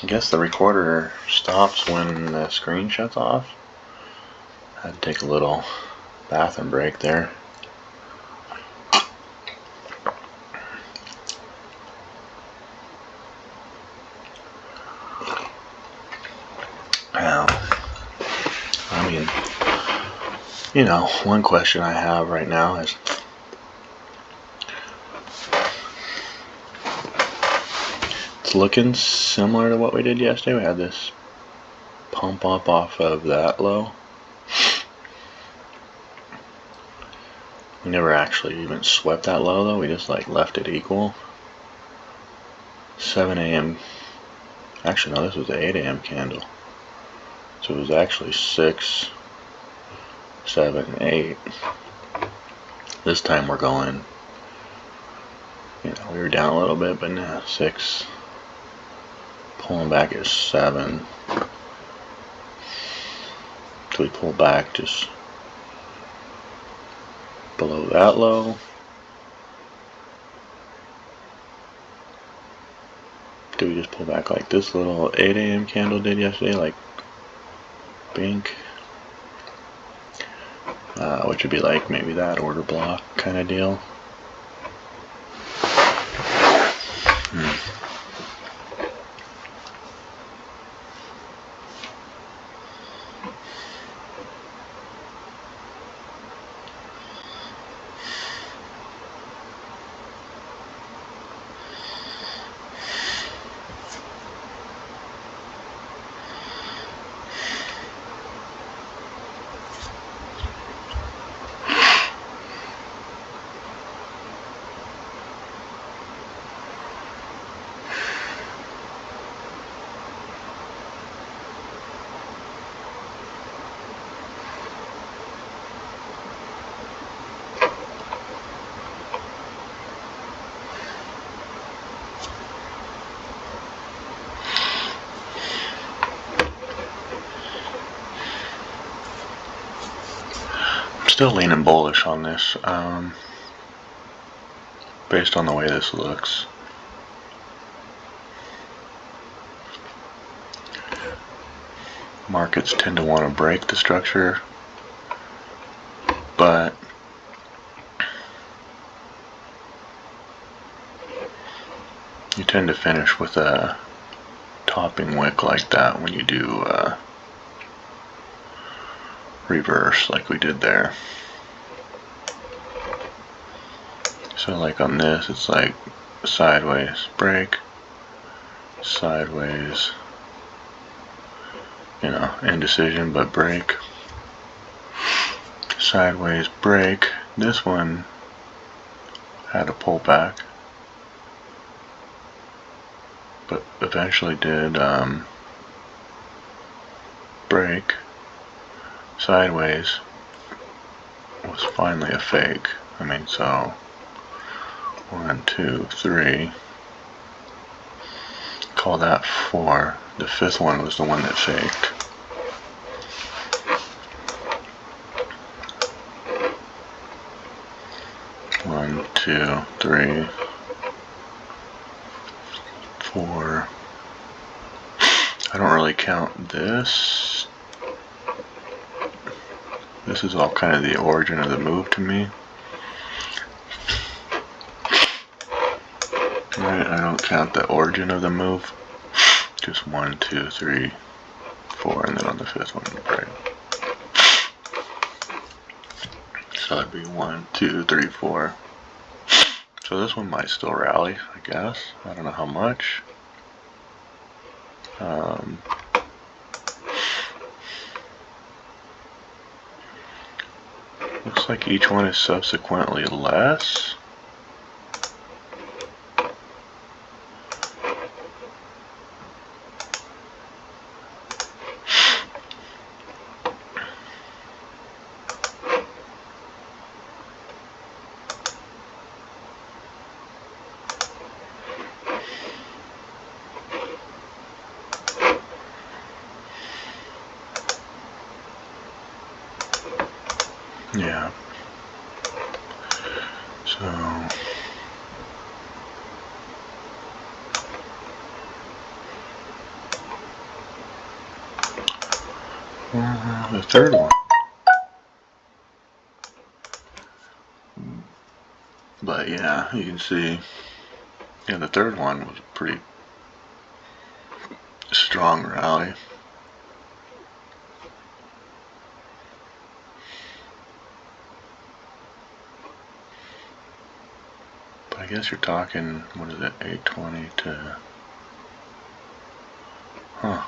I guess the recorder stops when the screen shuts off. I had to take a little bathroom break there. Now, I mean, you know, one question I have right now is, it's looking similar to what we did yesterday. We had this pump up off of that low. We never actually even swept that low though, we just like left it equal. 7 a.m. Actually no, this was the 8 a.m. candle. So it was actually 6, 7, 8. This time we're going, you know, we were down a little bit, but now 6. Pulling back at 7. So we pull back just below that low. Do we just pull back like this little 8 a.m. candle did yesterday, like pink? Which would be like maybe that order block kind of deal. Still leaning bullish on this, based on the way this looks. Markets tend to want to break the structure, but you tend to finish with a topping wick like that when you do reverse like we did there. So like on this, it's like sideways break, sideways, you know, indecision but break, sideways break. This one had a pullback, but eventually did break sideways. Was finally a fake. I mean, so 1, 2, 3. Call that 4. The 5th one was the one that faked. One, 2, 3, 4. I don't really count this. This is all kind of the origin of the move to me. Right, I don't count the origin of the move. Just 1, 2, 3, 4, and then on the 5th one, right? So that'd be 1, 2, 3, 4. So this one might still rally, I guess. I don't know how much. Looks like each one is subsequently less. Yeah. So the third one. But yeah, you can see, yeah, the third one was a pretty strong rally. But I guess you're talking, what is it, 820 to, huh.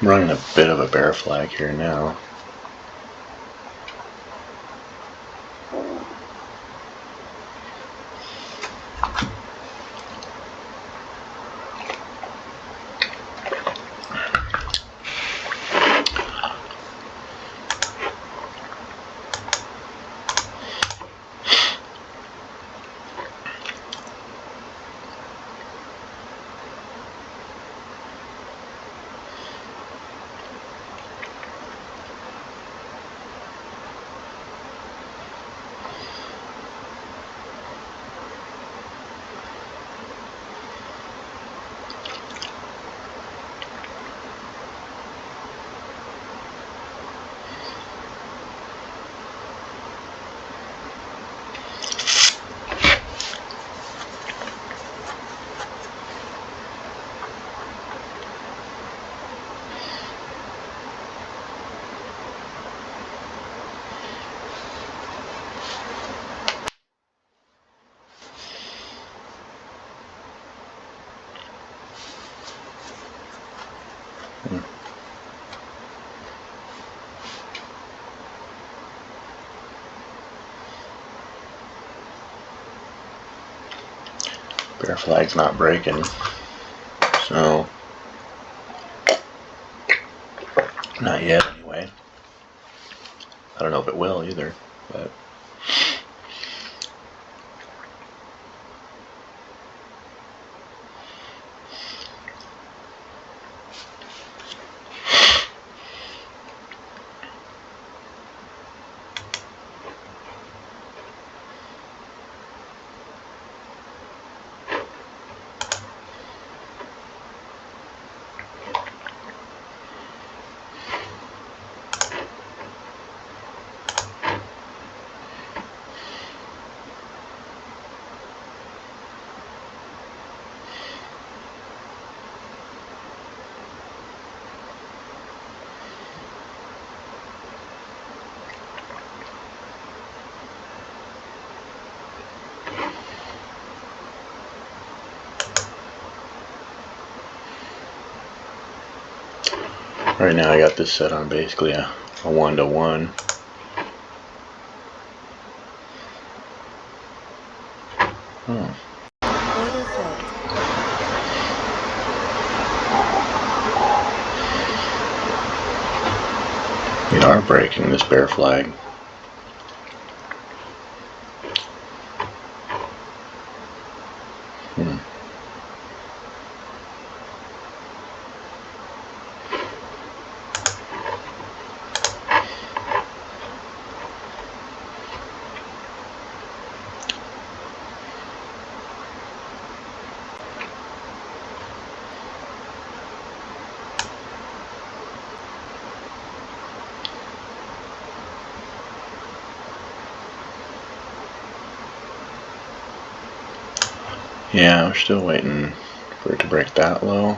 I'm running a bit of a bear flag here now. Bear flag's not breaking, so not yet anyway. I don't know if it will either, but right now I got this set on basically a 1-to-1. Oh. We are breaking this bear flag. Yeah, we're still waiting for it to break that low.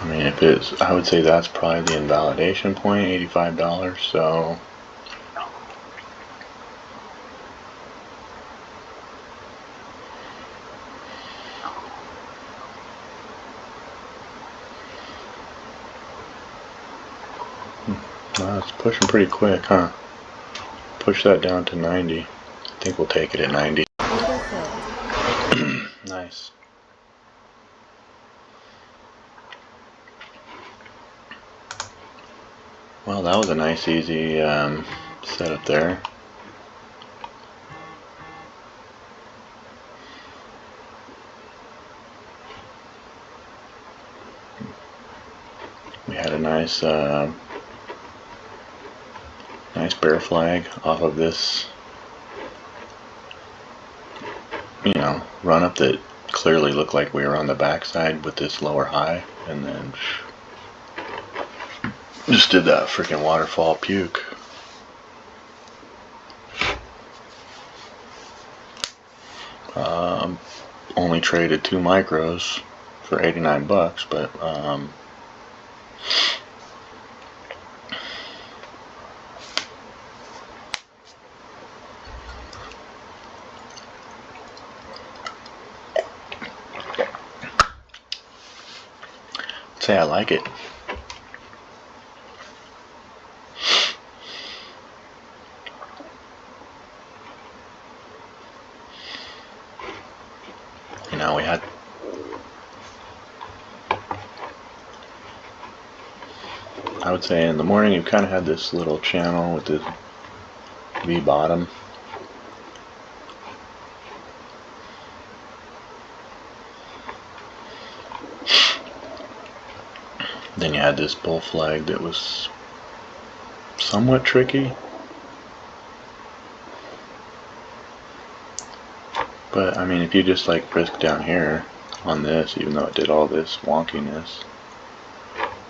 I mean, if it's, I would say that's probably the invalidation point, $85. So it's pushing pretty quick, huh? Push that down to 90. I think we'll take it at 90. Nice. Well, that was a nice, easy setup there. We had a nice, nice bear flag off of this, you know, run up that clearly looked like we were on the backside with this lower high, and then just did that freaking waterfall puke. Only traded 2 micros for 89 bucks, but I'd say I like it. You know, we had, I would say in the morning you kind of had this little channel with this V bottom. Then you had this bull flag that was somewhat tricky. But I mean, if you just like risk down here on this, even though it did all this wonkiness,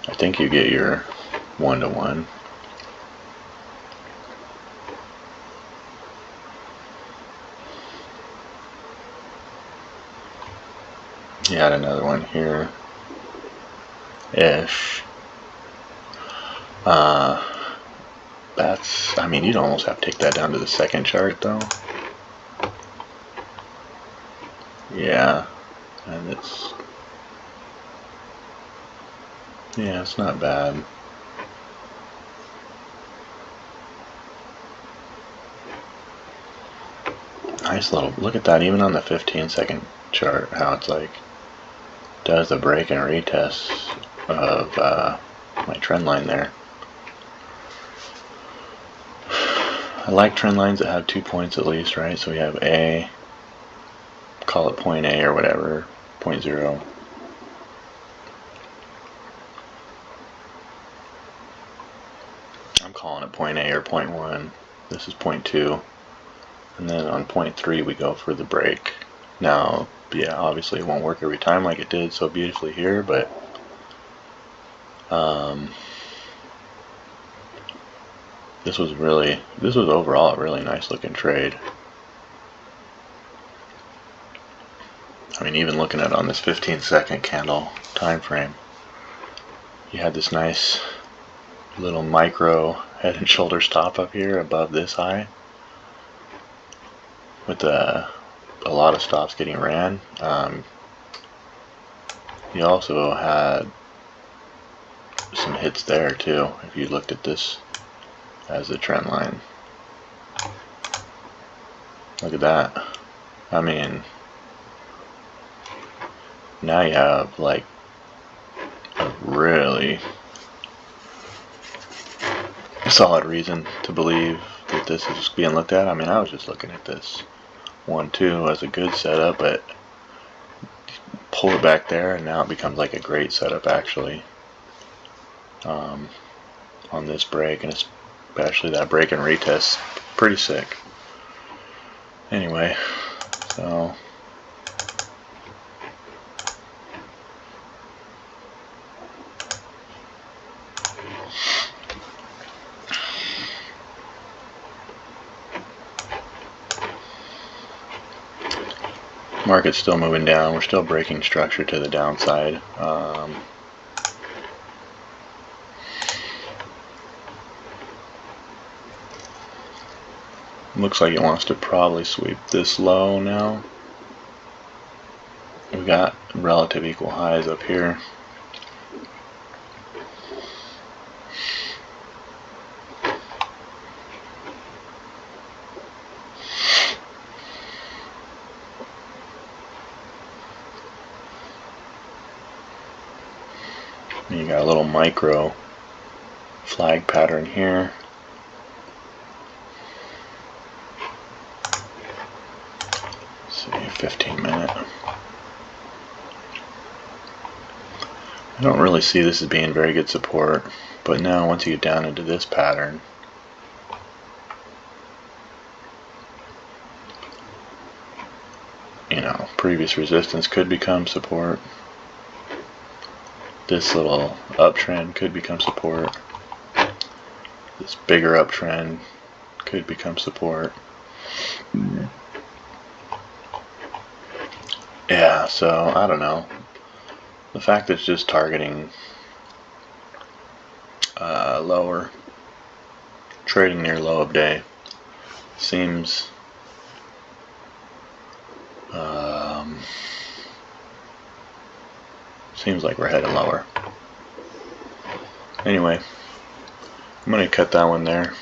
I think you get your 1-to-1. You had another one here ish. That's, I mean, you'd almost have to take that down to the second chart though. Yeah, and it's, yeah, it's not bad. Nice little, look at that, even on the 15-second chart, how it's like, does the break and retest of my trend line there. I like trend lines that have 2 points at least, right? So we have A, call it point A or whatever, point 0. I'm calling it point A or point 1. This is point 2. And then on point 3 we go for the break. Now, yeah, obviously it won't work every time like it did so beautifully here, but this was overall a really nice looking trade. I mean, even looking at it on this 15-second candle time frame, you had this nice little micro head and shoulders top up here above this high, with a lot of stops getting ran. You also had some hits there too, if you looked at this as a trend line. Look at that. I mean, now you have like a really solid reason to believe that this is being looked at. I mean, I was just looking at this 1-2 as a good setup, but pull it back there and now it becomes like a great setup actually, on this break, and especially that break and retest, pretty sick. Anyway, so market's still moving down. We're still breaking structure to the downside. Looks like it wants to probably sweep this low now. We got relative equal highs up here. And you got a little micro flag pattern here. Let's see, 15-minute. I don't really see this as being very good support, but now once you get down into this pattern, you know, previous resistance could become support. This little uptrend could become support. This bigger uptrend could become support. Yeah, so I don't know. The fact that it's just targeting lower, trading near low of day, seems seems like we're heading lower. Anyway, I'm going to cut that one there.